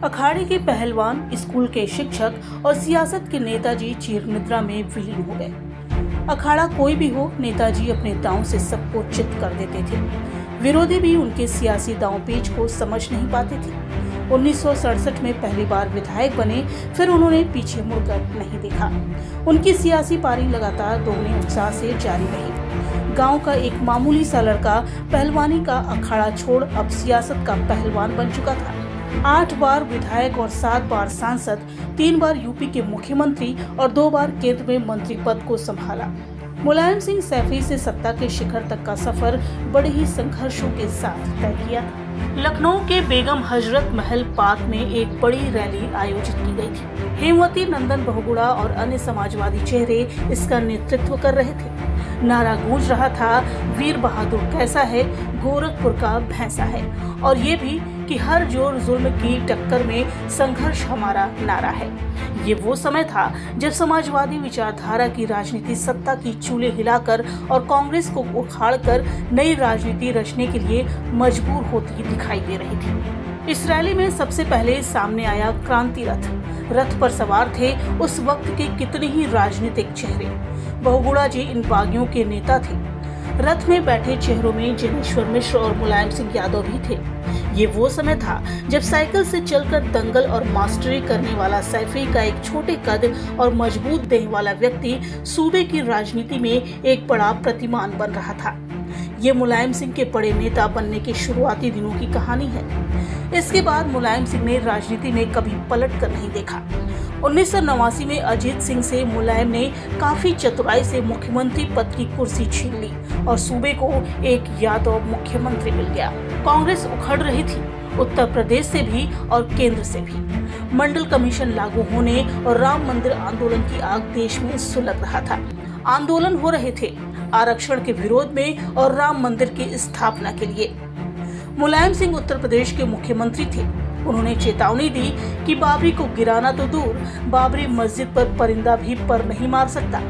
अखाड़े के पहलवान, स्कूल के शिक्षक और सियासत के नेताजी चीर निद्रा में विलीन हो गए। अखाड़ा कोई भी हो, नेताजी अपने दांव से सबको चित कर देते थे। विरोधी भी उनके सियासी दांव पेच को समझ नहीं पाते थे। 1967 में पहली बार विधायक बने, फिर उन्होंने पीछे मुड़कर नहीं देखा। उनकी सियासी पारी लगातार दोगुने उत्साह से जारी रही। गांव का एक मामूली सा लड़का पहलवानी का अखाड़ा छोड़ अब सियासत का पहलवान बन चुका था। 8 बार विधायक और 7 बार सांसद, 3 बार यूपी के मुख्यमंत्री और 2 बार केंद्र में मंत्री पद को संभाला। मुलायम सिंह सैफी से सत्ता के शिखर तक का सफर बड़े ही संघर्षों के साथ तय किया था। लखनऊ के बेगम हजरत महल पार्क में एक बड़ी रैली आयोजित की गई थी। हेमवती नंदन बहुगुणा और अन्य समाजवादी चेहरे इसका नेतृत्व कर रहे थे। नारा गूंज रहा था, वीर बहादुर कैसा है, गोरखपुर का भैंसा है, और ये भी कि हर जोर जुल्म की टक्कर में संघर्ष हमारा नारा है। ये वो समय था जब समाजवादी विचारधारा की राजनीति सत्ता की चूल्हे हिलाकर और कांग्रेस को उखाड़कर नई राजनीति रचने के लिए मजबूर होती दिखाई दे रही थी। इस रैली में सबसे पहले सामने आया क्रांति रथ। रथ पर सवार थे उस वक्त के कितने ही राजनीतिक चेहरे। बहुगुणा जी इन बागियों के नेता थे। रथ में बैठे चेहरों में जनेश्वर मिश्र और मुलायम सिंह यादव भी थे। ये वो समय था जब साइकिल से चलकर दंगल और मास्टरी करने वाला सैफी का एक छोटे कद और मजबूत देह वाला व्यक्ति सूबे की राजनीति में एक बड़ा प्रतिमान बन रहा था। ये मुलायम सिंह के बड़े नेता बनने के शुरुआती दिनों की कहानी है। इसके बाद मुलायम सिंह ने राजनीति में कभी पलट कर नहीं देखा। 1989 में अजीत सिंह से मुलायम ने काफी चतुराई से मुख्यमंत्री पद की कुर्सी छीन ली और सूबे को एक यादव मुख्यमंत्री मिल गया। कांग्रेस उखड़ रही थी, उत्तर प्रदेश से भी और केंद्र से भी। मंडल कमीशन लागू होने और राम मंदिर आंदोलन की आग देश में सुलग रहा था। आंदोलन हो रहे थे आरक्षण के विरोध में और राम मंदिर की स्थापना के लिए। मुलायम सिंह उत्तर प्रदेश के मुख्यमंत्री थे। उन्होंने चेतावनी दी कि बाबरी को गिराना तो दूर, बाबरी मस्जिद पर परिंदा भी पर नहीं मार सकता।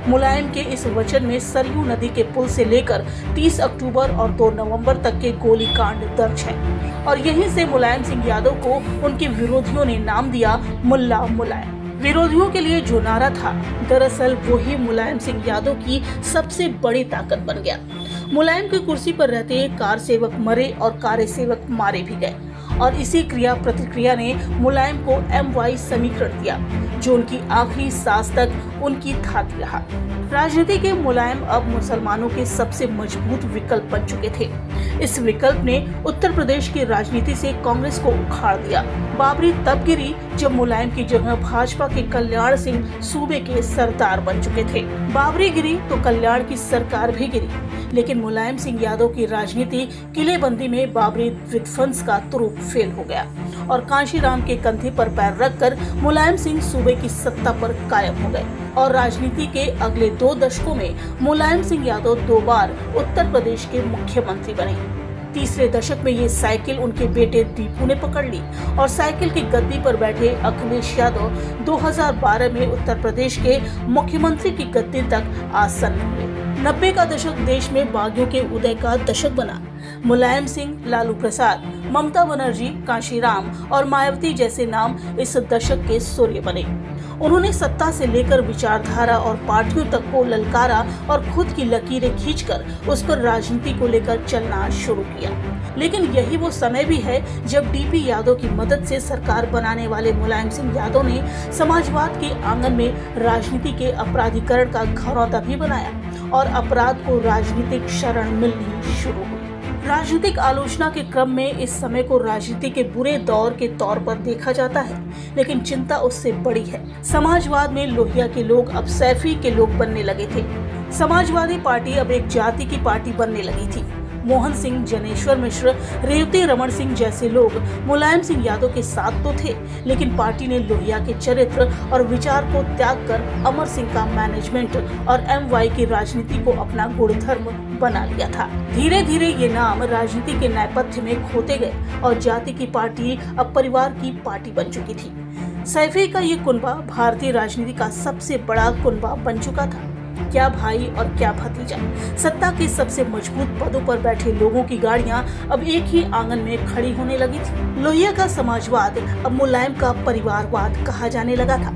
मुलायम के इस वचन में सरयू नदी के पुल से लेकर 30 अक्टूबर और 2 नवंबर तक के गोलीकांड दर्ज है, और यहीं से मुलायम सिंह यादव को उनके विरोधियों ने नाम दिया मुल्ला मुलायम। विरोधियों के लिए जो नारा था, दरअसल वही मुलायम सिंह यादव की सबसे बड़ी ताकत बन गया। मुलायम की कुर्सी पर रहते कार सेवक मरे और कार्य सेवक मारे भी गए, और इसी क्रिया प्रतिक्रिया ने मुलायम को MY समीकरण दिया, जो उनकी आखिरी सांस तक उनकी थाती रहा। राजनीति के मुलायम अब मुसलमानों के सबसे मजबूत विकल्प बन चुके थे। इस विकल्प ने उत्तर प्रदेश की राजनीति से कांग्रेस को उखाड़ दिया। बाबरी तब गिरी जब मुलायम की जगह भाजपा के कल्याण सिंह सूबे के सरदार बन चुके थे। बाबरी गिरी तो कल्याण की सरकार भी गिरी, लेकिन मुलायम सिंह यादव की राजनीति किलेबंदी में बाबरी विध्वंस का तुरूप फेल हो गया, और कांशीराम के कंधे पर पैर रखकर मुलायम सिंह सूबे की सत्ता पर कायम हो गए। और राजनीति के अगले 2 दशकों में मुलायम सिंह यादव 2 बार उत्तर प्रदेश के मुख्यमंत्री बने। तीसरे दशक में ये साइकिल उनके बेटे दीपू ने पकड़ ली, और साइकिल की गद्दी पर बैठे अखिलेश यादव 2012 में उत्तर प्रदेश के मुख्यमंत्री की गद्दी तक आसीन हुए। 90 का दशक देश में बागियों के उदय का दशक बना। मुलायम सिंह, लालू प्रसाद, ममता बनर्जी, कांशीराम और मायावती जैसे नाम इस दशक के सूर्य बने। उन्होंने सत्ता से लेकर विचारधारा और पार्टियों तक को ललकारा और खुद की लकीरें खींचकर उस पर राजनीति को लेकर चलना शुरू किया। लेकिन यही वो समय भी है जब DP यादव की मदद से सरकार बनाने वाले मुलायम सिंह यादव ने समाजवाद के आंगन में राजनीति के अपराधीकरण का घरौंदा भी बनाया, और अपराध को राजनीतिक शरण मिलनी शुरू हुई। राजनीतिक आलोचना के क्रम में इस समय को राजनीति के बुरे दौर के तौर पर देखा जाता है, लेकिन चिंता उससे बड़ी है। समाजवाद में लोहिया के लोग अब सैफी के लोग बनने लगे थे। समाजवादी पार्टी अब एक जाति की पार्टी बनने लगी थी। मोहन सिंह, जनेश्वर मिश्र, रेवती रमन सिंह जैसे लोग मुलायम सिंह यादव के साथ तो थे, लेकिन पार्टी ने लोहिया के चरित्र और विचार को त्याग कर अमर सिंह का मैनेजमेंट और MY की राजनीति को अपना गुणधर्म बना लिया था। धीरे धीरे ये नाम राजनीति के नेपथ्य में खोते गए और जाति की पार्टी अब परिवार की पार्टी बन चुकी थी। सैफी का ये कुनबा भारतीय राजनीति का सबसे बड़ा कुनबा बन चुका था। क्या भाई और क्या भतीजा। सत्ता के सबसे मजबूत पदों पर बैठे लोगों की गाड़ियां अब एक ही आंगन में खड़ी होने लगी थी। लोहिया का समाजवाद अब मुलायम का परिवारवाद कहा जाने लगा था।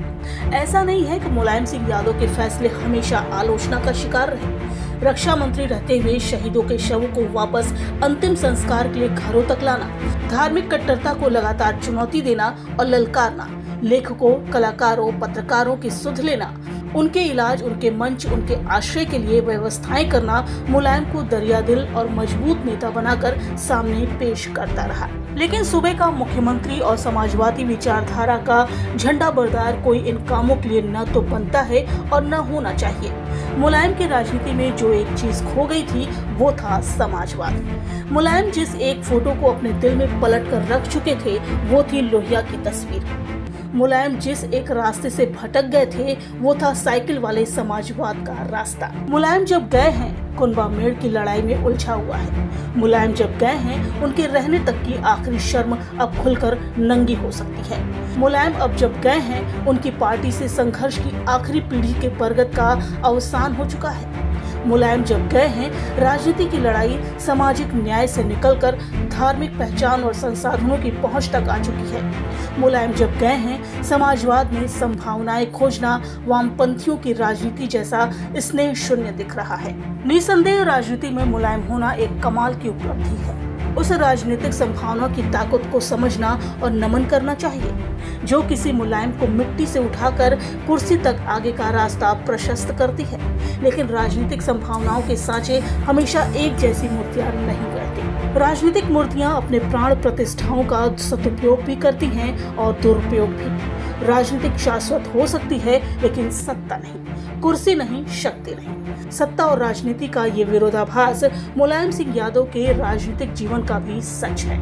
ऐसा नहीं है कि मुलायम सिंह यादव के फैसले हमेशा आलोचना का शिकार रहे। रक्षा मंत्री रहते हुए शहीदों के शवों को वापस अंतिम संस्कार के लिए घरों तक लाना, धार्मिक कट्टरता को लगातार चुनौती देना और ललकारना, लेखकों, कलाकारों, पत्रकारों की सुध लेना, उनके इलाज, उनके मंच, उनके आश्रय के लिए व्यवस्थाएं करना मुलायम को दरिया दिल और मजबूत नेता बनाकर सामने पेश करता रहा। लेकिन सूबे का मुख्यमंत्री और समाजवादी विचारधारा का झंडा बरदार कोई इन कामों के लिए न तो बनता है और न होना चाहिए। मुलायम की राजनीति में जो एक चीज खो गई थी वो था समाजवाद। मुलायम जिस एक फोटो को अपने दिल में पलट कर रख चुके थे वो थी लोहिया की तस्वीर। मुलायम जिस एक रास्ते से भटक गए थे वो था साइकिल वाले समाजवाद का रास्ता। मुलायम जब गए हैं कुनबा मेड़ की लड़ाई में उलझा हुआ है। मुलायम जब गए हैं उनके रहने तक की आखिरी शर्म अब खुलकर नंगी हो सकती है। मुलायम अब जब गए हैं उनकी पार्टी से संघर्ष की आखिरी पीढ़ी के बरगद का अवसान हो चुका है। मुलायम जब गए हैं राजनीति की लड़ाई सामाजिक न्याय से निकलकर धार्मिक पहचान और संसाधनों की पहुंच तक आ चुकी है। मुलायम जब गए हैं समाजवाद में संभावनाएं खोजना वामपंथियों की राजनीति जैसा स्नेह शून्य दिख रहा है। निसंदेह राजनीति में मुलायम होना एक कमाल की उपलब्धि है। उस राजनीतिक संभावना की ताकत को समझना और नमन करना चाहिए जो किसी मुलायम को मिट्टी से उठाकर कुर्सी तक आगे का रास्ता प्रशस्त करती है। लेकिन राजनीतिक संभावनाओं के सांचे हमेशा एक जैसी मूर्तियां नहीं रहती। राजनीतिक मूर्तियां अपने प्राण प्रतिष्ठाओं का सदुपयोग भी करती हैं और दुरुपयोग भी। राजनीतिक शाश्वत हो सकती है लेकिन सत्ता नहीं, कुर्सी नहीं, शक्ति नहीं। सत्ता और राजनीति का ये विरोधाभास मुलायम सिंह यादव के राजनीतिक जीवन का भी सच है।